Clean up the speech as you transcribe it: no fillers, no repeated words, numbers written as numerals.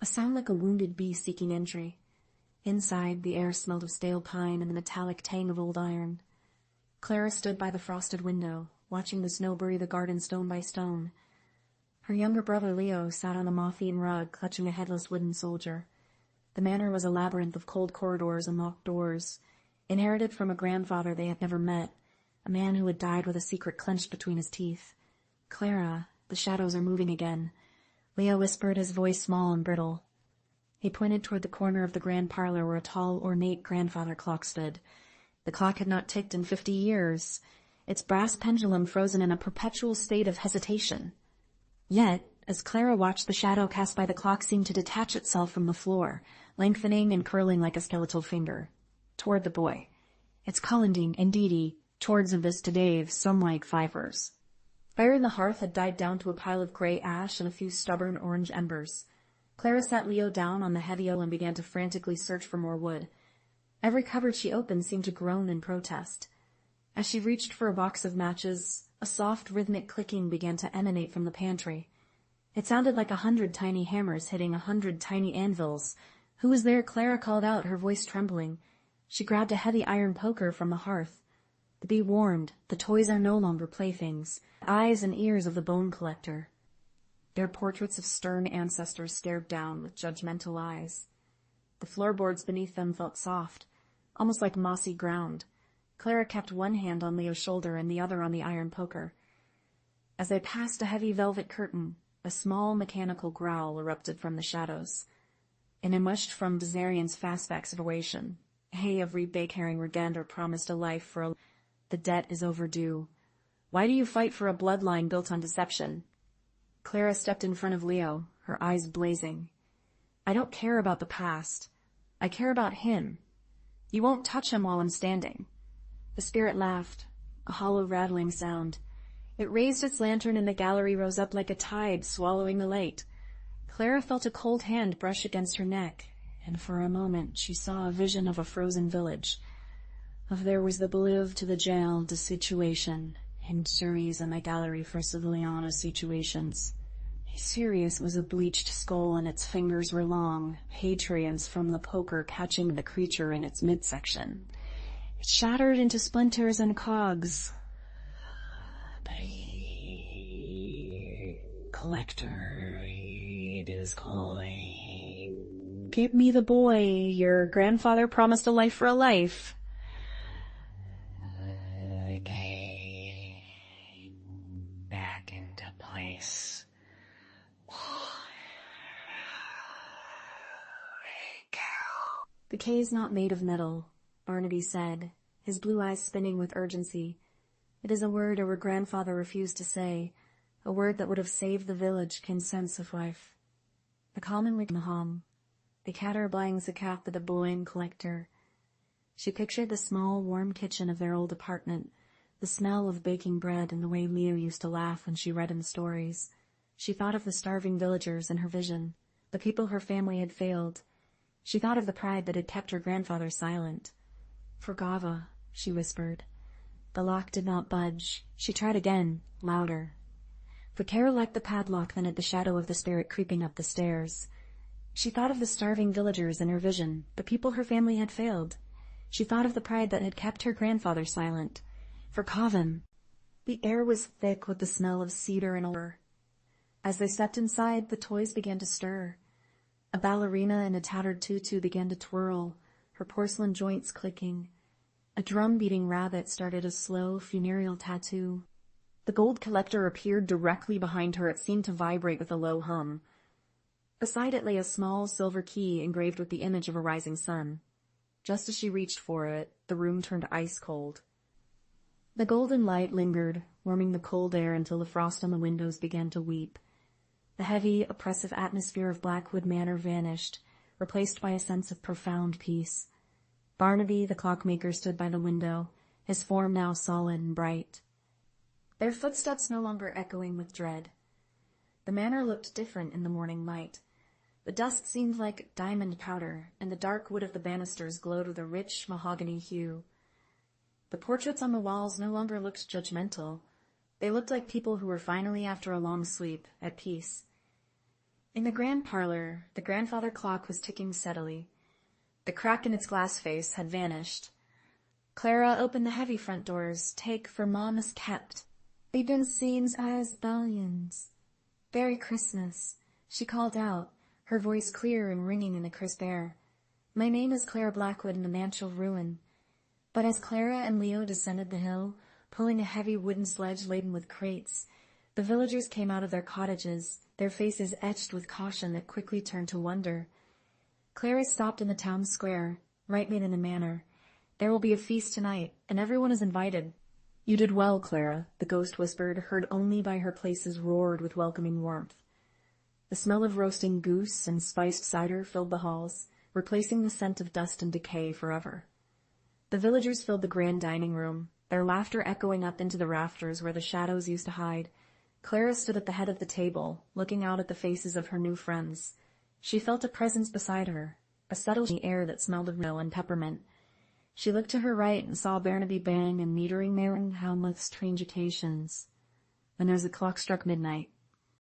a sound like a wounded bee seeking entry. Inside, the air smelled of stale pine and the metallic tang of old iron. Clara stood by the frosted window, watching the snow bury the garden stone by stone. Her younger brother Leo sat on a moth-eaten rug, clutching a headless wooden soldier. The manor was a labyrinth of cold corridors and locked doors, inherited from a grandfather they had never met, a man who had died with a secret clenched between his teeth. "Clara, the shadows are moving again," Leo whispered, his voice small and brittle. He pointed toward the corner of the grand parlor where a tall, ornate grandfather clock stood. The clock had not ticked in 50 years, its brass pendulum frozen in a perpetual state of hesitation. Yet, as Clara watched, the shadow cast by the clock seemed to detach itself from the floor, lengthening and curling like a skeletal finger, toward the boy. Its Colindine and Dee towards of this to Dave, some like fivers. Fire in the hearth had died down to a pile of gray ash and a few stubborn orange embers. Clara sat Leo down on the heavy oil and began to frantically search for more wood. Every cupboard she opened seemed to groan in protest. As she reached for a box of matches, a soft, rhythmic clicking began to emanate from the pantry. It sounded like 100 tiny hammers hitting 100 tiny anvils. "Who was there?" Clara called out, her voice trembling. She grabbed a heavy iron poker from the hearth. The bee warmed. The toys are no longer playthings. The eyes and ears of the bone collector. Their portraits of stern ancestors stared down with judgmental eyes. The floorboards beneath them felt soft, almost like mossy ground. Clara kept one hand on Leo's shoulder and the other on the iron poker. As they passed a heavy velvet curtain, a small mechanical growl erupted from the shadows. It emerged from Dazarian's fast acceleration. "Hey, every bake-herring regander promised a life for a... The debt is overdue. Why do you fight for a bloodline built on deception?" Clara stepped in front of Leo, her eyes blazing. "I don't care about the past. I care about him. You won't touch him while I'm standing." The spirit laughed, a hollow rattling sound. It raised its lantern and the gallery rose up like a tide, swallowing the light. Clara felt a cold hand brush against her neck, and for a moment she saw a vision of a frozen village. Of there was the believed to the jail, the situation, and juries in the gallery for civiliana situations. Sirius was a bleached skull and its fingers were long, Hadrian's from the poker catching the creature in its midsection. It shattered into splinters and cogs. "The collector, it is calling. Give me the boy. Your grandfather promised a life for a life." "Okay. Back into place. "The K's not made of metal," Barnaby said, his blue eyes spinning with urgency. "It is a word our grandfather refused to say, a word that would have saved the village kin sense of life. The common Maham, the catter blangs the cat the boyne collector." She pictured the small, warm kitchen of their old apartment, the smell of baking bread and the way Leo used to laugh when she read him stories. She thought of the starving villagers in her vision, the people her family had failed. She thought of the pride that had kept her grandfather silent. "For Gava," she whispered. The lock did not budge. She tried again, louder. For Clara liked the padlock than at the shadow of the spirit creeping up the stairs. She thought of the starving villagers in her vision, the people her family had failed. She thought of the pride that had kept her grandfather silent. For Kavim. The air was thick with the smell of cedar and oil. As they stepped inside, the toys began to stir. A ballerina in a tattered tutu began to twirl, her porcelain joints clicking. A drum-beating rabbit started a slow, funereal tattoo. The gold collector appeared directly behind her. It seemed to vibrate with a low hum. Beside it lay a small silver key engraved with the image of a rising sun. Just as she reached for it, the room turned ice cold. The golden light lingered, warming the cold air until the frost on the windows began to weep. The heavy, oppressive atmosphere of Blackwood Manor vanished, replaced by a sense of profound peace. Barnaby, the clockmaker, stood by the window, his form now solid and bright. Their footsteps no longer echoing with dread. The manor looked different in the morning light. The dust seemed like diamond powder, and the dark wood of the banisters glowed with a rich mahogany hue. The portraits on the walls no longer looked judgmental. They looked like people who were finally, after a long sleep, at peace. In the grand parlor, the grandfather clock was ticking steadily. The crack in its glass face had vanished. Clara opened the heavy front doors. "Take for Mom is kept. They've been seen as billions. Merry Christmas," she called out, her voice clear and ringing in the crisp air. "My name is Clara Blackwood in the mansion ruin." But as Clara and Leo descended the hill, pulling a heavy wooden sledge laden with crates, the villagers came out of their cottages, their faces etched with caution that quickly turned to wonder. Clara stopped in the town square, right made in the manor. "There will be a feast tonight, and everyone is invited." "You did well, Clara," the ghost whispered, heard only by her places roared with welcoming warmth. The smell of roasting goose and spiced cider filled the halls, replacing the scent of dust and decay forever. The villagers filled the grand dining room, their laughter echoing up into the rafters where the shadows used to hide. Clara stood at the head of the table, looking out at the faces of her new friends. She felt a presence beside her, a subtle air that smelled of snow and peppermint. She looked to her right and saw Barnaby Bang and metering Marin Houndleth's strange occasions. When as the clock struck midnight,